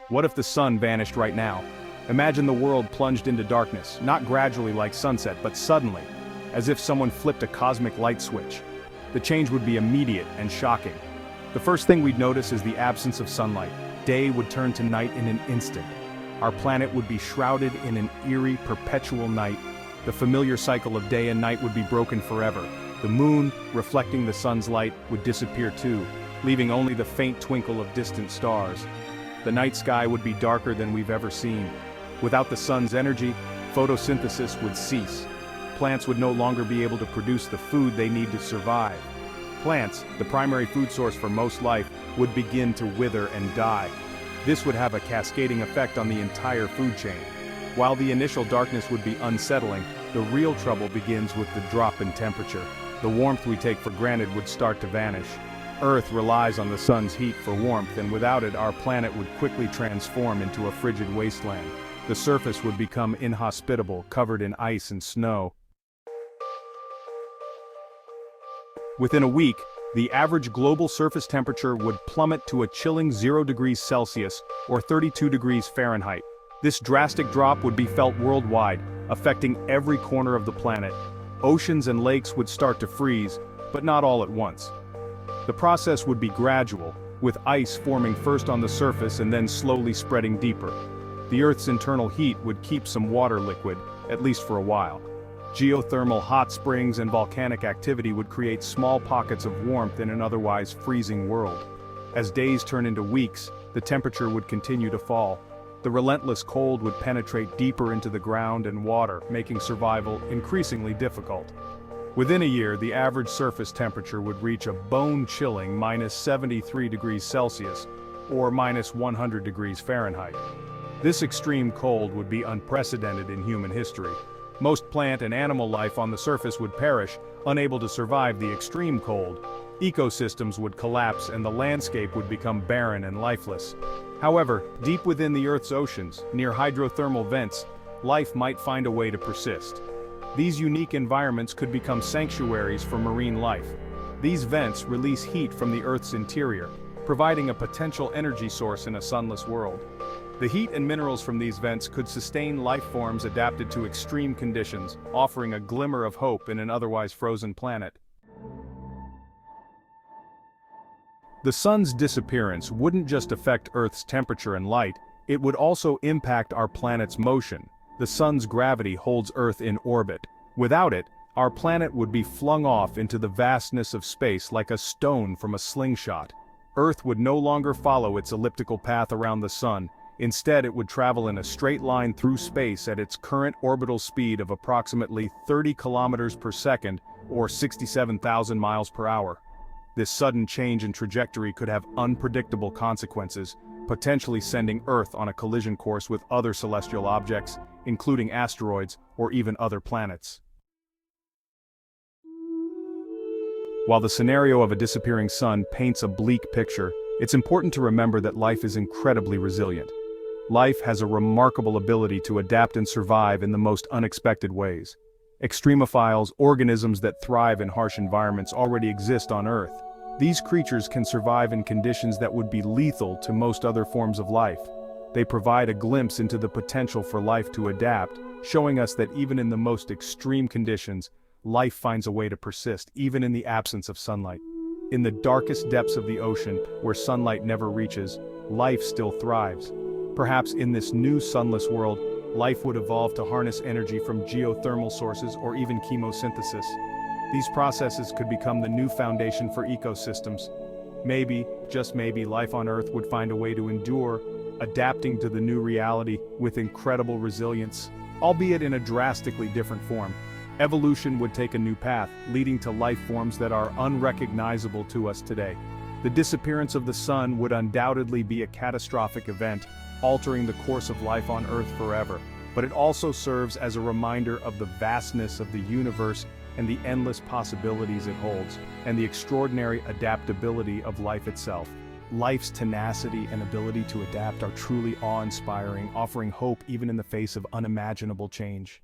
What if the sun vanished right now? Imagine the world plunged into darkness, not gradually like sunset, but suddenly, as if someone flipped a cosmic light switch. The change would be immediate and shocking. The first thing we'd notice is the absence of sunlight. Day would turn to night in an instant. Our planet would be shrouded in an eerie, perpetual night. The familiar cycle of day and night would be broken forever. The moon, reflecting the sun's light, would disappear too, leaving only the faint twinkle of distant stars. The night sky would be darker than we've ever seen. Without the sun's energy, photosynthesis would cease. Plants would no longer be able to produce the food they need to survive. Plants, the primary food source for most life, would begin to wither and die. This would have a cascading effect on the entire food chain. While the initial darkness would be unsettling, the real trouble begins with the drop in temperature. The warmth we take for granted would start to vanish. Earth relies on the sun's heat for warmth, and without it, our planet would quickly transform into a frigid wasteland. The surface would become inhospitable, covered in ice and snow. Within a week, the average global surface temperature would plummet to a chilling 0 degrees Celsius, or 32 degrees Fahrenheit. This drastic drop would be felt worldwide, affecting every corner of the planet. Oceans and lakes would start to freeze, but not all at once. The process would be gradual, with ice forming first on the surface and then slowly spreading deeper. The Earth's internal heat would keep some water liquid, at least for a while. Geothermal hot springs and volcanic activity would create small pockets of warmth in an otherwise freezing world. As days turn into weeks, the temperature would continue to fall. The relentless cold would penetrate deeper into the ground and water, making survival increasingly difficult. Within a year, the average surface temperature would reach a bone-chilling -73 degrees Celsius, or -100 degrees Fahrenheit. This extreme cold would be unprecedented in human history. Most plant and animal life on the surface would perish, unable to survive the extreme cold. Ecosystems would collapse and the landscape would become barren and lifeless. However, deep within the Earth's oceans, near hydrothermal vents, life might find a way to persist. These unique environments could become sanctuaries for marine life. These vents release heat from the Earth's interior, providing a potential energy source in a sunless world. The heat and minerals from these vents could sustain life forms adapted to extreme conditions, offering a glimmer of hope in an otherwise frozen planet. The sun's disappearance wouldn't just affect Earth's temperature and light, it would also impact our planet's motion. The sun's gravity holds Earth in orbit. Without it, our planet would be flung off into the vastness of space like a stone from a slingshot. Earth would no longer follow its elliptical path around the sun. Instead, it would travel in a straight line through space at its current orbital speed of approximately 30 kilometers per second, or 67,000 miles per hour. This sudden change in trajectory could have unpredictable consequences, potentially sending Earth on a collision course with other celestial objects, including asteroids or even other planets. While the scenario of a disappearing sun paints a bleak picture, it's important to remember that life is incredibly resilient. Life has a remarkable ability to adapt and survive in the most unexpected ways. Extremophiles, organisms that thrive in harsh environments, already exist on Earth. These creatures can survive in conditions that would be lethal to most other forms of life. They provide a glimpse into the potential for life to adapt, showing us that even in the most extreme conditions, life finds a way to persist, even in the absence of sunlight. In the darkest depths of the ocean, where sunlight never reaches, life still thrives. Perhaps in this new sunless world, life would evolve to harness energy from geothermal sources or even chemosynthesis. These processes could become the new foundation for ecosystems. Maybe, just maybe, life on Earth would find a way to endure, adapting to the new reality with incredible resilience, albeit in a drastically different form. Evolution would take a new path, leading to life forms that are unrecognizable to us today. The disappearance of the sun would undoubtedly be a catastrophic event, altering the course of life on Earth forever. But it also serves as a reminder of the vastness of the universe and the endless possibilities it holds, and the extraordinary adaptability of life itself. Life's tenacity and ability to adapt are truly awe-inspiring, offering hope even in the face of unimaginable change.